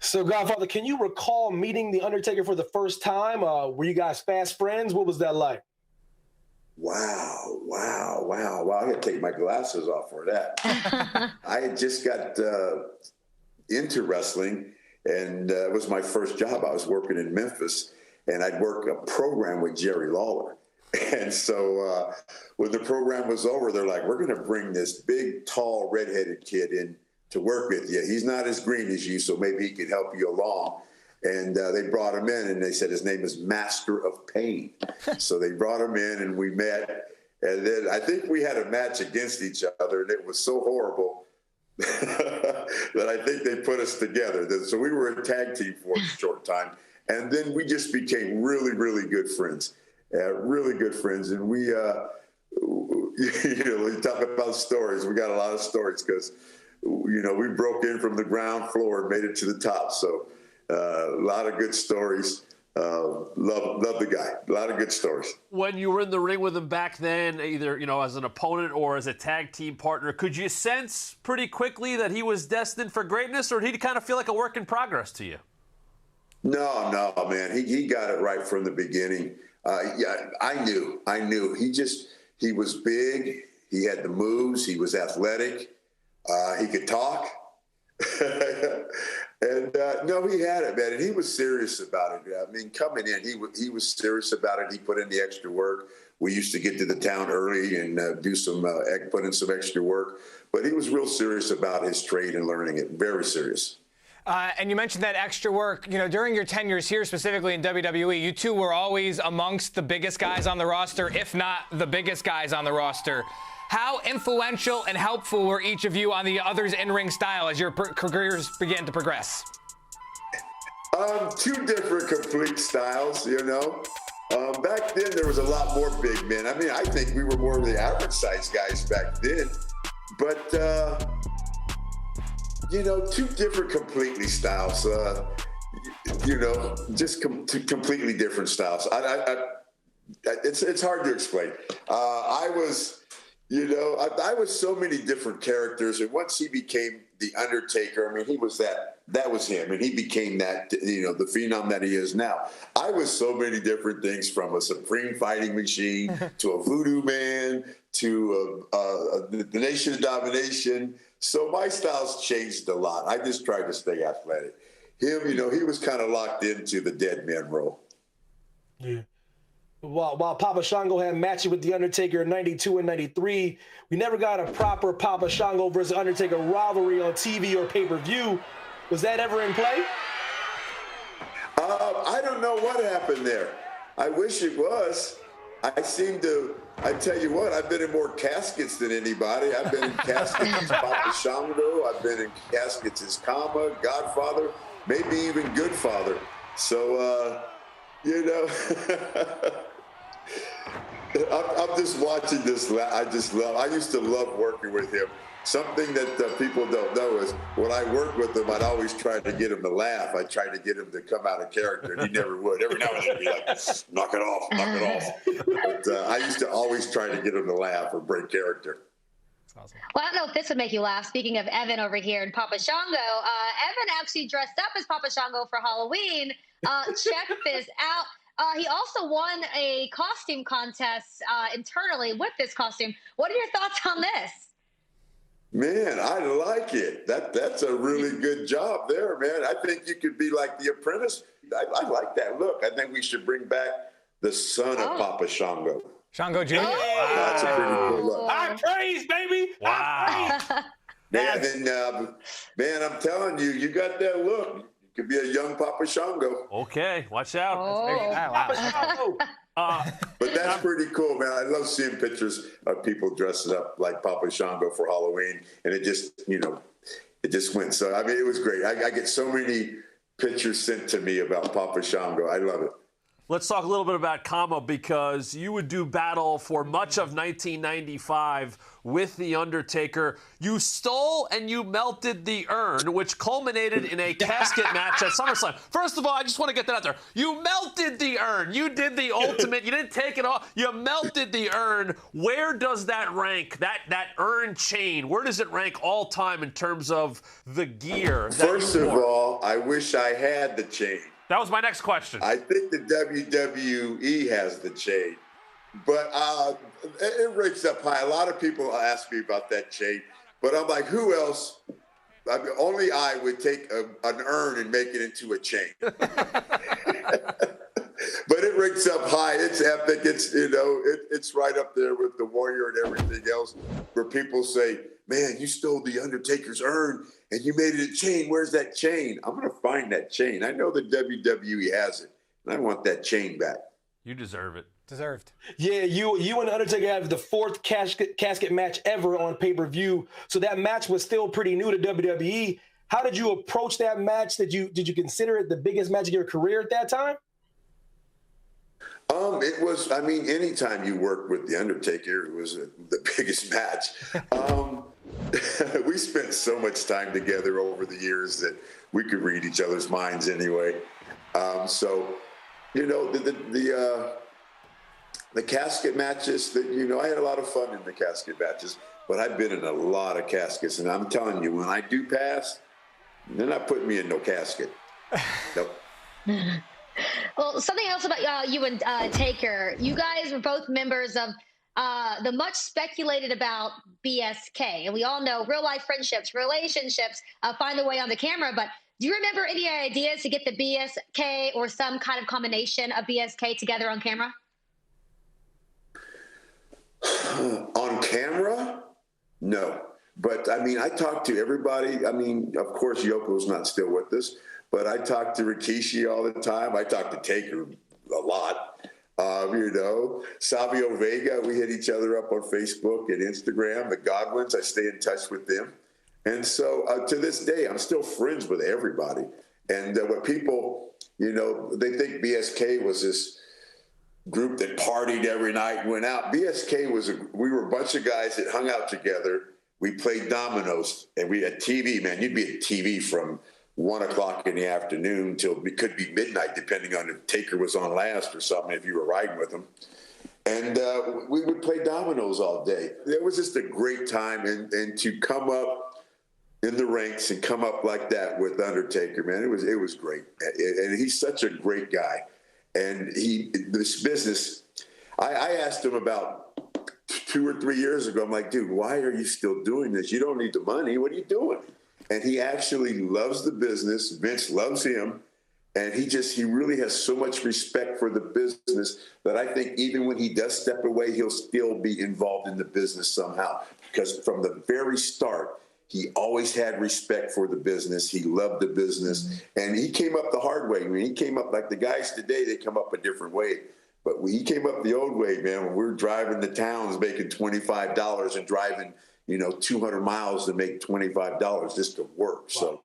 So, Godfather, can you recall meeting The Undertaker for the first time? Were you guys fast friends? What was that like? Wow. I got to take my glasses off for that. I had just got into wrestling, and it was my first job. I was working in Memphis, and I'd work a program with Jerry Lawler. And so when the program was over, they're like, we're going to bring this big, tall, redheaded kid in to work with you. He's not as green as you, so maybe he could help you along. And they brought him in, and they said his name is Master of Pain. So they brought him in, and we met. And then I think we had a match against each other, and it was so horrible that I think they put us together. So we were a tag team for a short time. And then we just became really, really good friends. Really good friends. And we, we talk about stories. We got a lot of stories because, we broke in from the ground floor and made it to the top. So a lot of good stories. Love the guy. A lot of good stories. When you were in the ring with him back then, either, as an opponent or as a tag team partner, could you sense pretty quickly that he was destined for greatness, or did he kind of feel like a work in progress to you? No, man. He got it right from the beginning. I knew. He was big. He had the moves. He was athletic. He could talk. And no, he had it, man. And he was serious about it. I mean, coming in, he was serious about it. He put in the extra work. We used to get to the town early and put in some extra work. But he was real serious about his trade and learning it. Very serious. And you mentioned that extra work. During your tenures here, specifically in WWE, you two were always amongst the biggest guys on the roster, if not the biggest guys on the roster. How influential and helpful were each of you on the other's in-ring style as your careers began to progress? Two different complete styles, Back then, there was a lot more big men. I mean, I think we were more of the average-sized guys back then. But, two different completely styles. Just completely different styles. It's hard to explain. I was so many different characters, and once he became the Undertaker, I mean, he was that was him, and he became that, the phenom that he is now. I was so many different things, from a supreme fighting machine to a voodoo man to the Nation of Domination. So my styles changed a lot. I just tried to stay athletic. Him, he was kind of locked into the dead man role. Yeah. While Papa Shango had matches with The Undertaker in 92 and 93, we never got a proper Papa Shango versus Undertaker rivalry on TV or pay-per-view. Was that ever in play? I don't know what happened there. I wish it was. I tell you what, I've been in more caskets than anybody. I've been in caskets as Papa Shango. I've been in caskets as Kama, Godfather, maybe even Goodfather. So, I'm just watching this. I used to love working with him. Something that people don't know is when I worked with him, I'd always try to get him to laugh. I tried to get him to come out of character, and he never would. Every now and then he'd be like, knock it off. But I used to always try to get him to laugh or break character. Awesome. Well, I don't know if this would make you laugh. Speaking of Evan over here and Papa Shango, Evan actually dressed up as Papa Shango for Halloween. Check this out. He also won a costume contest internally with this costume. What are your thoughts on this? Man, I like it. That's a really good job there, man. I think you could be like The Apprentice. I like that look. I think we should bring back the son of Papa Shango. Shango Jr. Wow. That's a pretty cool look. High praise, baby. Wow. Man, I'm telling you, you got that look. You could be a young Papa Shango. Okay, watch out. Papa Shango. But that's pretty cool, man. I love seeing pictures of people dressing up like Papa Shango for Halloween, and it just went. So, it was great. I get so many pictures sent to me about Papa Shango. I love it. Let's talk a little bit about Kama, because you would do battle for much of 1995 with The Undertaker. You stole and you melted the urn, which culminated in a casket match at SummerSlam. First of all, I just want to get that out there. You melted the urn. You did the ultimate. You didn't take it off. You melted the urn. Where does that rank, that urn chain, where does it rank all time in terms of the gear? First of all, I wish I had the chain. That was my next question. I think the WWE has the chain, but it ranks up high. A lot of people ask me about that chain, but I'm like, who else? I mean, only I would take an urn and make it into a chain. But it ranks up high. It's epic. It's, it's right up there with the Warrior and everything else, where people say, man, you stole the Undertaker's urn and you made it a chain. Where's that chain? I'm going to find that chain. I know the WWE has it, and I want that chain back. You deserve it. Deserved. Yeah, you and Undertaker have the 4th casket match ever on pay-per-view. So that match was still pretty new to WWE. How did you approach that match? Did you consider it the biggest match of your career at that time? It was, anytime you worked with The Undertaker, it was the biggest match. We spent so much time together over the years that we could read each other's minds anyway. The casket matches, I had a lot of fun in the casket matches, but I've been in a lot of caskets, and I'm telling you, when I do pass, they're not putting me in no casket. Nope. Well, something else about you and Taker. You guys were both members of the much speculated about BSK. And we all know real life friendships, relationships find their way on the camera. But do you remember any ideas to get the BSK or some kind of combination of BSK together on camera? On camera? No. But, I talked to everybody. Of course, Yoko's not still with us. But I talk to Rikishi all the time. I talk to Taker a lot. Savio Vega, we hit each other up on Facebook and Instagram. The Godwins, I stay in touch with them. And so to this day, I'm still friends with everybody. And what people, they think BSK was this group that partied every night and went out. BSK we were a bunch of guys that hung out together. We played dominoes, and we had TV, man. You'd be at TV from 1 o'clock in the afternoon till it could be midnight, depending on if Taker was on last or something, if you were riding with him. And we would play dominoes all day. It was just a great time. And to come up in the ranks and come up like that with Undertaker, man, it was great. And he's such a great guy. And this business, I asked him about 2 or 3 years ago, I'm like, dude, why are you still doing this? You don't need the money. What are you doing? And he actually loves the business. Vince loves him. And he really has so much respect for the business that I think even when he does step away, he'll still be involved in the business somehow. Because from the very start, he always had respect for the business. He loved the business. And he came up the hard way. He came up like the guys today, they come up a different way. But he came up the old way, man, when we were driving the towns making $25 and driving 200 miles to make $25 just to work. So